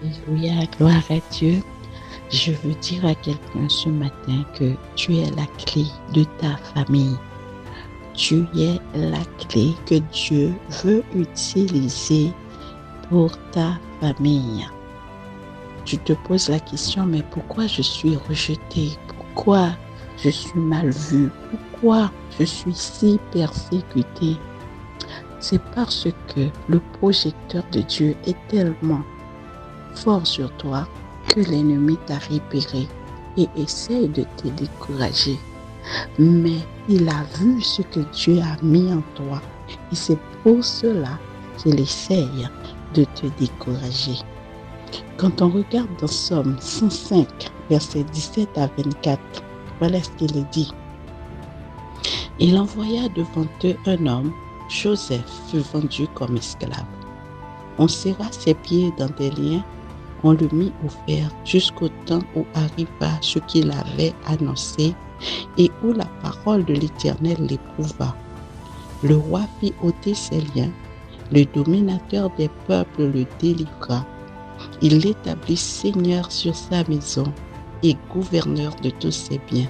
Alléluia, gloire à Dieu. Je veux dire à quelqu'un ce matin que tu es la clé de ta famille. Tu es la clé que Dieu veut utiliser pour ta famille. Tu te poses la question, mais pourquoi je suis rejetée? Pourquoi je suis mal vue? Pourquoi je suis si persécutée? C'est parce que le projecteur de Dieu est tellement fort sur toi que l'ennemi t'a repéré et essaye de te décourager. Mais il a vu ce que Dieu a mis en toi et c'est pour cela qu'il essaye de te décourager. Quand on regarde dans Somme 105, versets 17 à 24, voilà ce qu'il est dit. Il envoya devant eux un homme, Joseph fut vendu comme esclave. On serra ses pieds dans des liens, on le mit au fer jusqu'au temps où arriva ce qu'il avait annoncé et où la parole de l'Éternel l'éprouva. Le roi fit ôter ses liens, le dominateur des peuples le délivra. Il l'établit seigneur sur sa maison et gouverneur de tous ses biens,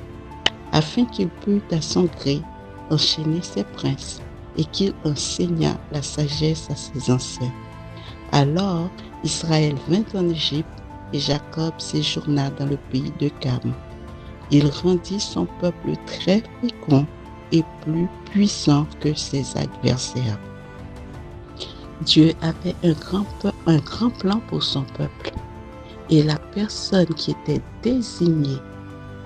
afin qu'il pût à son gré enchaîner ses princes et qu'il enseignât la sagesse à ses anciens. Alors Israël vint en Égypte et Jacob séjourna dans le pays de Cam. Il rendit son peuple très fécond et plus puissant que ses adversaires. Dieu avait un grand plan pour son peuple et la personne qui était désignée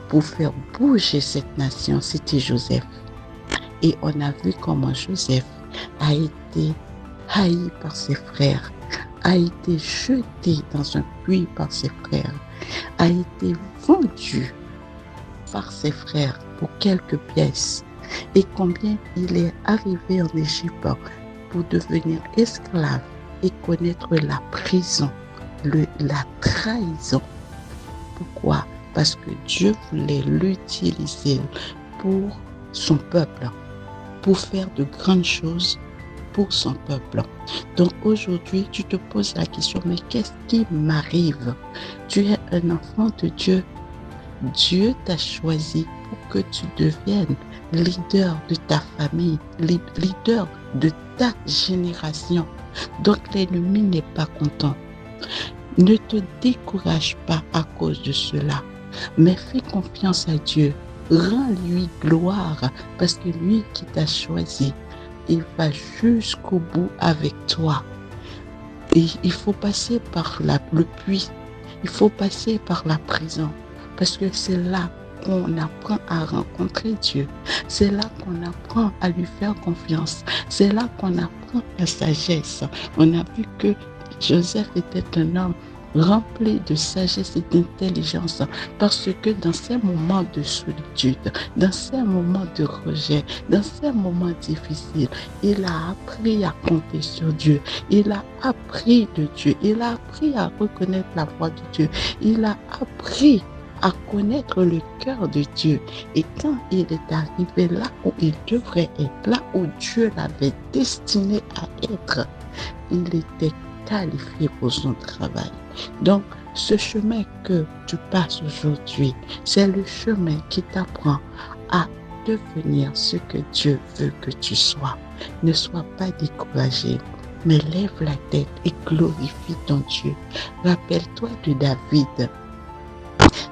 pour faire bouger cette nation, c'était Joseph. Et on a vu comment Joseph a été haï par ses frères, a été jeté dans un puits par ses frères, a été vendu par ses frères pour quelques pièces et combien il est arrivé en Égypte pour devenir esclave et connaître la prison, la trahison. Pourquoi? Parce que Dieu voulait l'utiliser pour son peuple, pour faire de grandes choses pour son peuple. Donc aujourd'hui, tu te poses la question, mais qu'est-ce qui m'arrive? Tu es un enfant de Dieu. Dieu t'a choisi pour que tu deviennes leader de ta famille, leader de ta génération. Donc l'ennemi n'est pas content. Ne te décourage pas à cause de cela, mais fais confiance à Dieu. Rends-lui gloire parce que lui qui t'a choisi, il va jusqu'au bout avec toi. Et il faut passer par le puits, il faut passer par la prison, parce que c'est là qu'on apprend à rencontrer Dieu. C'est là qu'on apprend à lui faire confiance. C'est là qu'on apprend la sagesse. On a vu que Joseph était un homme rempli de sagesse et d'intelligence parce que dans ces moments de solitude, dans ces moments de rejet, dans ces moments difficiles, il a appris à compter sur Dieu. Il a appris de Dieu. Il a appris à reconnaître la voix de Dieu. Il a appris à connaître le cœur de Dieu. Et quand il est arrivé là où il devrait être, là où Dieu l'avait destiné à être, il était qualifié pour son travail. Donc, ce chemin que tu passes aujourd'hui, c'est le chemin qui t'apprend à devenir ce que Dieu veut que tu sois. Ne sois pas découragé, mais lève la tête et glorifie ton Dieu. Rappelle-toi de David.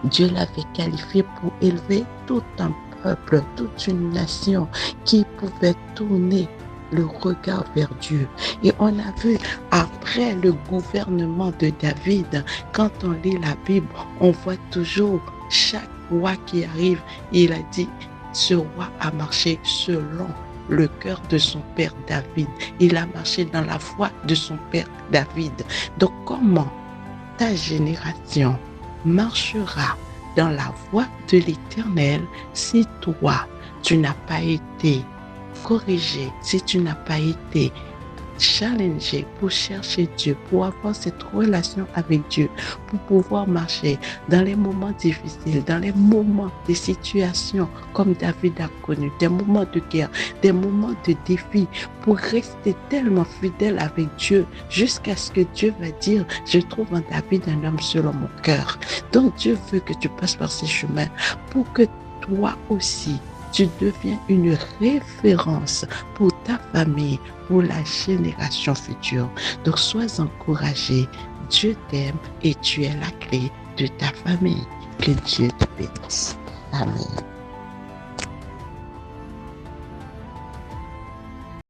Dieu l'avait qualifié pour élever tout un peuple, toute une nation qui pouvait tourner le regard vers Dieu. Et on a vu après le gouvernement de David, quand on lit la Bible, on voit toujours chaque roi qui arrive, il a dit, ce roi a marché selon le cœur de son père David. Il a marché dans la voie de son père David. Donc comment ta génération marchera dans la voie de l'Éternel si toi, tu n'as pas été corrigé, si tu n'as pas été challenger, pour chercher Dieu, pour avoir cette relation avec Dieu, pour pouvoir marcher dans les moments difficiles, dans les moments, des situations comme David a connu, des moments de guerre, des moments de défi, pour rester tellement fidèle avec Dieu jusqu'à ce que Dieu va dire, je trouve en David un homme selon mon cœur. Donc Dieu veut que tu passes par ces chemins pour que toi aussi, tu deviens une référence pour ta famille, pour la génération future. Donc, sois encouragé. Dieu t'aime et tu es la clé de ta famille. Que Dieu te bénisse. Amen.